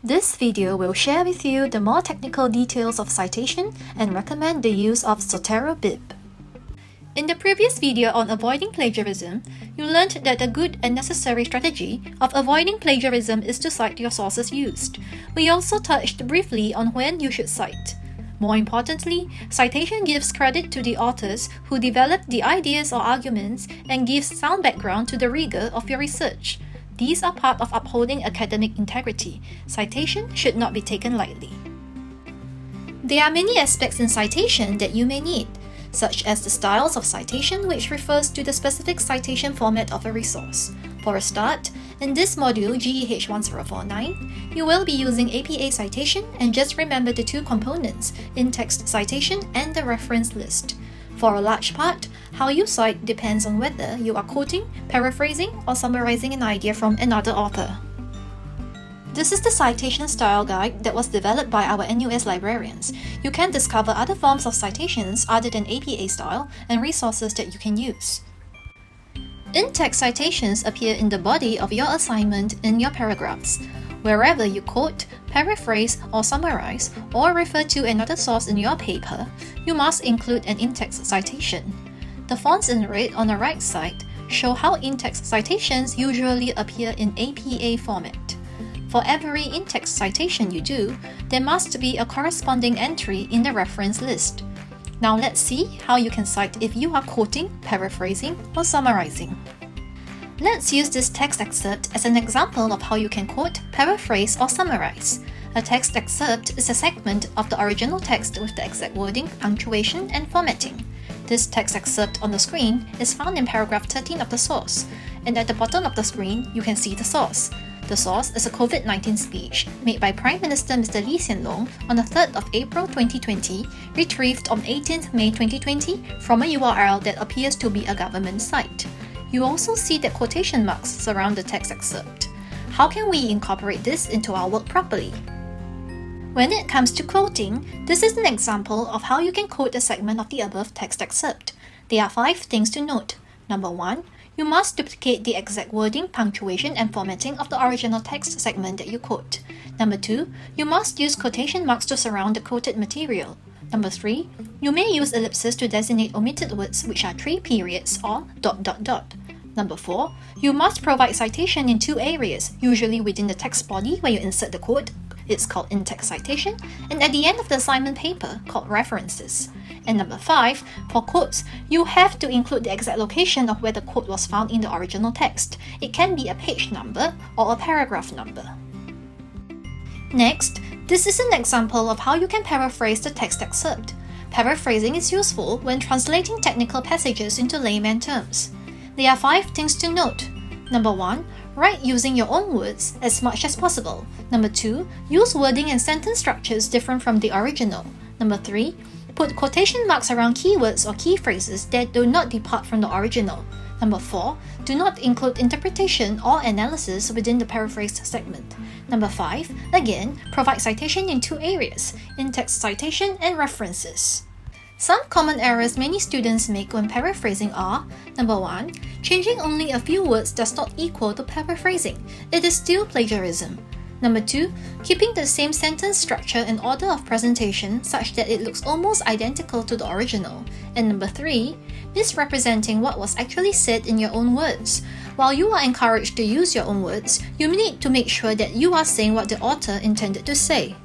This video will share with you the more technical details of citation and recommend the use of ZoteroBib. In the previous video on avoiding plagiarism, you learned that a good and necessary strategy of avoiding plagiarism is to cite your sources used. We also touched briefly on when you should cite. More importantly, citation gives credit to the authors who developed the ideas or arguments and gives sound background to the rigor of your research. These are part of upholding academic integrity. Citation should not be taken lightly. There are many aspects in citation that you may need, such as the styles of citation, which refers to the specific citation format of a resource. For a start, in this module GEH 1049, you will be using APA citation, and just remember the two components, in-text citation and the reference list. For a large part, how you cite depends on whether you are quoting, paraphrasing, or summarizing an idea from another author. This is the citation style guide that was developed by our NUS librarians. You can discover other forms of citations other than APA style and resources that you can use. In-text citations appear in the body of your assignment in your paragraphs. Wherever you quote, paraphrase, or summarize, or refer to another source in your paper, you must include an in-text citation. The fonts in red on the right side show how in-text citations usually appear in APA format. For every in-text citation you do, there must be a corresponding entry in the reference list. Now let's see how you can cite if you are quoting, paraphrasing, or summarizing. Let's use this text excerpt as an example of how you can quote, paraphrase, or summarize. A text excerpt is a segment of the original text with the exact wording, punctuation, and formatting. This text excerpt on the screen is found in paragraph 13 of the source, and at the bottom of the screen, you can see the source. The source is a COVID-19 speech made by Prime Minister Mr. Lee Hsien Loong on the 3rd of April 2020, retrieved on 18th May 2020 from a URL that appears to be a government site. You also see that quotation marks surround the text excerpt. How can we incorporate this into our work properly? When it comes to quoting, this is an example of how you can quote a segment of the above text excerpt. There are 5 things to note. Number 1, you must duplicate the exact wording, punctuation, and formatting of the original text segment that you quote. Number 2, you must use quotation marks to surround the quoted material. Number 3, you may use ellipses to designate omitted words, which are 3 periods or ... Number 4, you must provide citation in 2 areas, usually within the text body where you insert the quote. It's called in-text citation, and at the end of the assignment paper, called references. And number 5, for quotes, you have to include the exact location of where the quote was found in the original text. It can be a page number or a paragraph number. Next, this is an example of how you can paraphrase the text excerpt. Paraphrasing is useful when translating technical passages into layman terms. There are 5 things to note. Number 1, write using your own words as much as possible. Number 2, use wording and sentence structures different from the original. Number 3, put quotation marks around keywords or key phrases that do not depart from the original. Number 4, do not include interpretation or analysis within the paraphrased segment. Number 5, again, provide citation in 2 areas, in-text citation and references. Some common errors many students make when paraphrasing are: Number 1, changing only a few words does not equal to paraphrasing. It is still plagiarism. Number 2, keeping the same sentence structure and order of presentation such that it looks almost identical to the original. And number 3, misrepresenting what was actually said in your own words. While you are encouraged to use your own words, you need to make sure that you are saying what the author intended to say.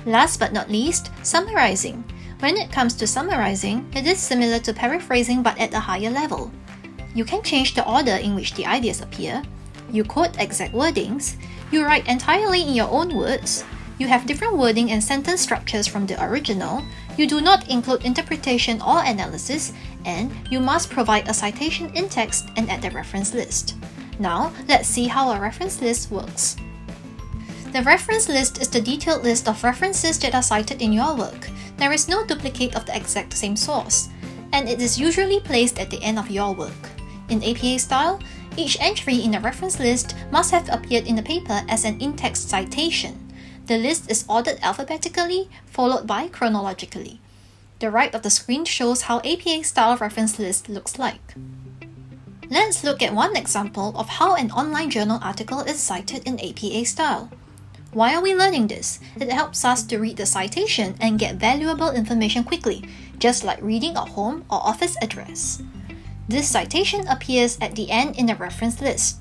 Last but not least, summarizing. When it comes to summarizing, it is similar to paraphrasing but at a higher level. You can change the order in which the ideas appear. You quote exact wordings. You write entirely in your own words. You have different wording and sentence structures from the original. You do not include interpretation or analysis, and you must provide a citation in text and at the reference list. Now, let's see how a reference list works. The reference list is the detailed list of references that are cited in your work. There is no duplicate of the exact same source, and it is usually placed at the end of your work. In APA style, each entry in the reference list must have appeared in the paper as an in-text citation. The list is ordered alphabetically, followed by chronologically. The right of the screen shows how APA-style reference list looks like. Let's look at one example of how an online journal article is cited in APA style. Why are we learning this? It helps us to read the citation and get valuable information quickly, just like reading a home or office address. This citation appears at the end in the reference list.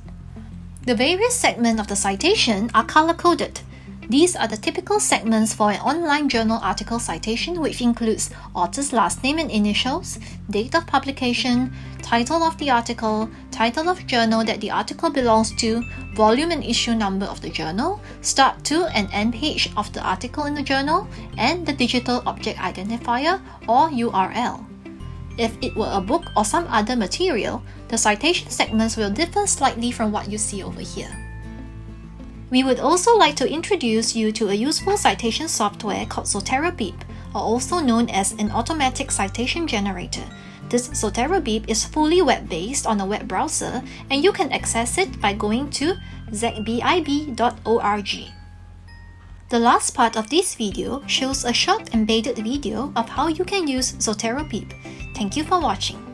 The various segments of the citation are color-coded. These are the typical segments for an online journal article citation, which includes author's last name and initials, date of publication, title of the article, title of journal that the article belongs to, volume and issue number of the journal, start to and end page of the article in the journal, and the digital object identifier or URL. If it were a book or some other material, the citation segments will differ slightly from what you see over here. We would also like to introduce you to a useful citation software called ZoteroBib, or also known as an automatic citation generator. This ZoteroBib is fully web-based on a web browser, and you can access it by going to zbib.org. The last part of this video shows a short embedded video of how you can use ZoteroBib. Thank you for watching.